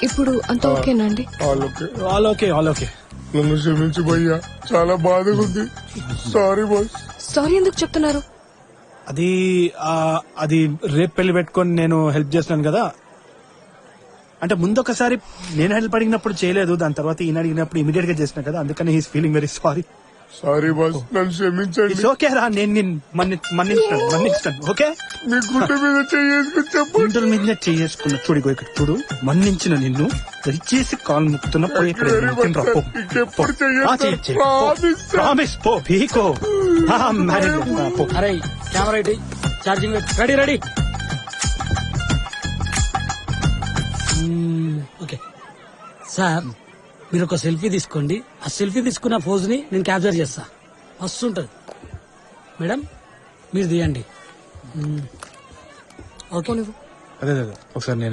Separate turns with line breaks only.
ఇప్పుడు అంత ఓకేనా అండి?
All okay.
నన్ను క్షమించు భయ్యా, చాలా బాధగా ఉంది. Sorry boss.
సారీ ఎందుకు చెప్తున్నారు?
అది రేపు పెళ్లి పెట్టుకొని నేను హెల్ప్ చేస్తున్నాను కదా. అంటే ముందొకసారి నేను హెల్ప్ అడిగినప్పుడు చేయలేదు, దాని తర్వాత ఈయన అడిగినప్పుడు ఇమీడియట్ గా చేసిన కదా, అందుకని he's feeling very sorry.
Sorry boss, నన్ను క్షమించండి.
ఇట్స్ ఓకే రా, నేను మన్నిస్తాను. ఓకే,
మీ గుండె మీద చేసుకుని చెప్పండి.
గుండెల మీద చేసుకున్న చూడు, ఇక్కడ చూడు, మన్నించిన నిన్ను దయచేసి కాల్ ముక్కుతున్న పోయి ఇక్కడ
ఇంకెప్పుడు చెయ్యను.
ప్రామిస్ పో పీకో.
అరే camera ready, charging ready. Okay sir, మీరు ఒక సెల్ఫీ తీసుకోండి. ఆ సెల్ఫీ తీసుకున్న పోజ్ ని నేను క్యాప్చర్ చేస్తా. మస్తు ఉంటది మేడం, మీరు తీయండి. ఓకే
అదే ఒకసారి నేను